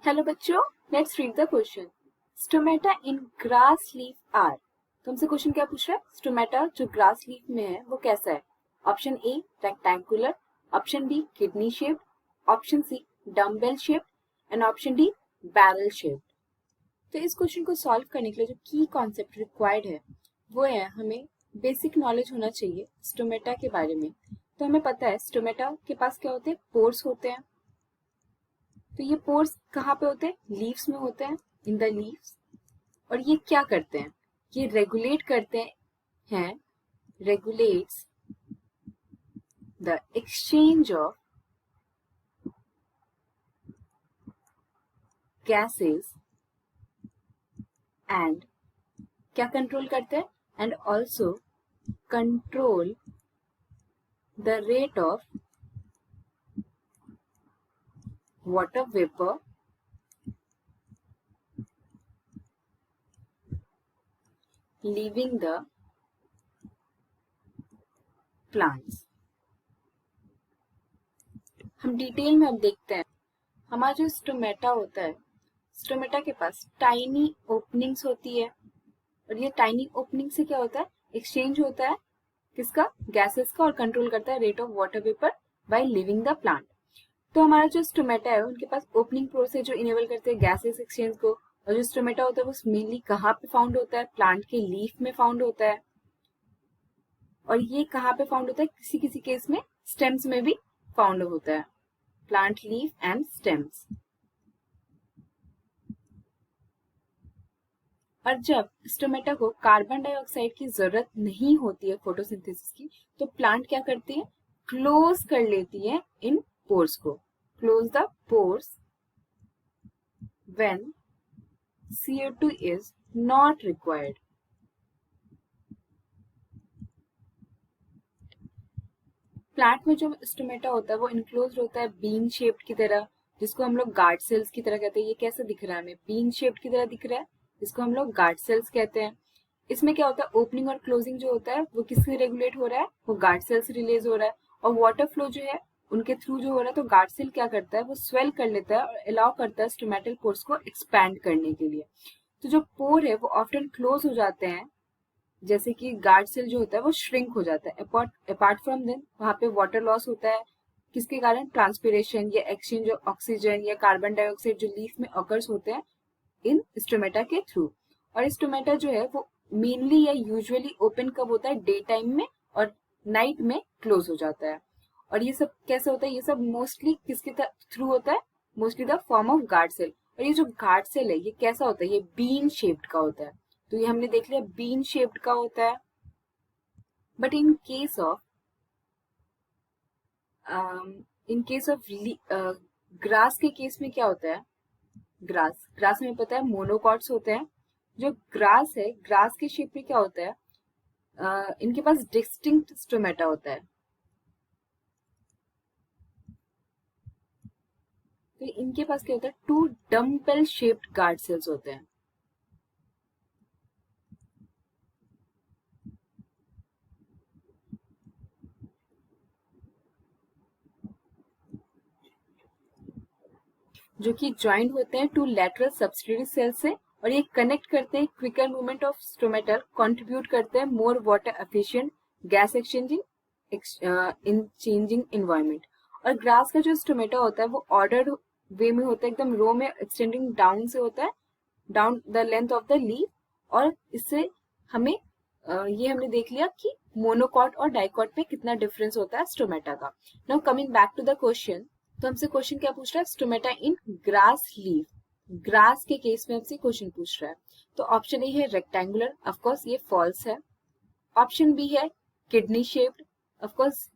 Hello बच्चों, let's read the question. Stomata in grass leaf are. तुमसे question क्या पूछ रहा है? स्टोमेटा जो ग्रास लीफ में है वो कैसा है? Option A rectangular, option B kidney shaped, option C dumbbell shaped and option D barrel shaped. तो इस क्वेश्चन को सॉल्व करने के लिए जो की कॉन्सेप्ट रिक्वायर्ड है वो है हमें बेसिक नॉलेज होना चाहिए स्टोमेटा के बारे में। तो हमें पता है स्टोमेटा के पास क्या होते हैं, पोर्स होते हैं। तो ये पोर्स कहाँ पे होते हैं? लीव्स में होते हैं, इन द लीव्स। और ये क्या करते हैं? ये रेगुलेट करते हैं, regulates the exchange of gases and क्या कंट्रोल करते हैं? And also control the rate of water vapour leaving the plants. हम डिटेल में अब देखते हैं। हमारा जो स्टोमेटा होता है, स्टोमेटा के पास टाइनी ओपनिंग्स होती है और ये टाइनी ओपनिंग से क्या होता है? एक्सचेंज होता है किसका? गैसेस का, और कंट्रोल करता है rate of water vapour by living the plant. तो हमारा जो स्टोमेटा है उनके पास ओपनिंग पोर्स है जो इनेबल करते हैं गैसेस एक्सचेंज को। और जो स्टोमेटा होता है वो मेनली कहाँ पे फाउंड होता है? प्लांट के लीफ में फाउंड होता है। और ये कहाँ पे फाउंड होता है? किसी किसी केस में स्टेम्स में भी फाउंड होता है, प्लांट लीफ एंड स्टेम्स। और जब स्टोमेटा को कार्बन डाइऑक्साइड की जरूरत नहीं होती है फोटोसिंथेसिस की, तो प्लांट क्या करती है? क्लोज कर लेती है इन पोर्स को। Close the pores when CO2 is not required. Plant में जो स्टोमेटा होता है वो इनक्लोज होता है बीन शेप्ड की तरह, जिसको हम लोग गार्ड सेल्स की तरह कहते हैं। ये कैसे दिख रहा है हमें? बीन शेप्ड की तरह दिख रहा है, जिसको हम लोग गार्ड सेल्स कहते हैं। इसमें क्या होता है? ओपनिंग और क्लोजिंग जो होता है वो किससे रेगुलेट हो रहा है? वो गार्ड सेल से रिलीज हो रहा है। और वाटर फ्लो जो है उनके थ्रू जो हो रहा है, तो गार्ड सेल क्या करता है? वो स्वेल कर लेता है और अलाउ करता है स्टोमेटल पोर्स को एक्सपैंड करने के लिए। तो जो पोर है वो ऑफ्टन क्लोज हो जाते हैं, जैसे कि गार्ड सेल जो होता है वो श्रिंक हो जाता है। अपार्ट फ्रॉम देन वहाँ पे वाटर लॉस होता है, किसके कारण? ट्रांसपिरेशन या एक्सचेंज ऑफ ऑक्सीजन या कार्बन डाइऑक्साइड जो लीफ में अकर्स होते हैं इन स्टोमेटा के थ्रू। और स्टोमेटा जो है वो मेनली या यूजुअली ओपन कब होता है? डे टाइम में, और नाइट में क्लोज हो जाता है। और ये सब कैसे होता है? ये सब मोस्टली किसके थ्रू होता है? Mostly the form of guard cell. और ये जो गार्ड सेल है ये कैसा होता है? ये बीन शेप्ड का होता है। तो ये हमने देख लिया बीन शेप्ड का होता है। But in case of grass के केस में क्या होता है? ग्रास में पता है मोनोकॉट्स होते हैं। जो ग्रास है, ग्रास के शेप में क्या होता है? इनके पास डिस्टिंक्ट स्टोमेटा होता है। तो इनके पास क्या होता है? Two dumbbell shaped guard cells होते हैं। जो कि ज्वाइंट होते हैं टू लैटरल सब्सिडियरी सेल से, और ये कनेक्ट करते हैं quicker movement of stomatal, contribute करते हैं more water efficient gas exchanging in changing environment. और ग्रास का जो स्टोमेटा होता है वो ऑर्डर्ड वे में होता है, एकदम रो में एक्सटेंडिंग डाउन से होता है, down the length of the leaf. और इससे हमें ये हमने देख लिया कि मोनोकॉट और डाइकॉट में कितना डिफरेंस होता है स्टोमेटा का। Now coming back to the question, तो हमसे क्वेश्चन क्या पूछ रहा है? Stomata in grass leaf. Grass के केस में हमसे क्वेश्चन पूछ रहा है। तो ऑप्शन ए है रेक्टेंगुलर, ऑफ कोर्स ये फॉल्स है। ऑप्शन बी है किडनी शेप्ड, ऑफ कोर्स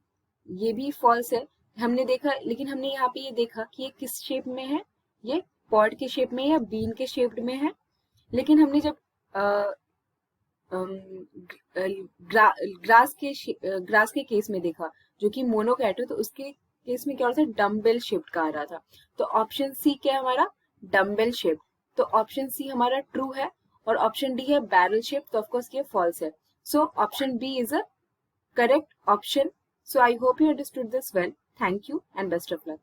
ये भी फॉल्स है। हमने देखा, लेकिन हमने यहाँ पे ये देखा कि ये किस शेप में है? ये पॉड के शेप में या बीन के शेप्ड में है। लेकिन हमने जब ग्रास के केस में देखा जो कि मोनोकैट है, तो उसके केस में क्या हो रहा था? डम्बेल शेप्ड का आ रहा था। तो ऑप्शन सी क्या है हमारा? Dumbbell shape. तो ऑप्शन सी हमारा ट्रू है। और ऑप्शन डी है बैरल शेप, तो ऑफकोर्स ये फॉल्स है। So option B is a correct option. So I hope you understood this well. Thank you and best of luck.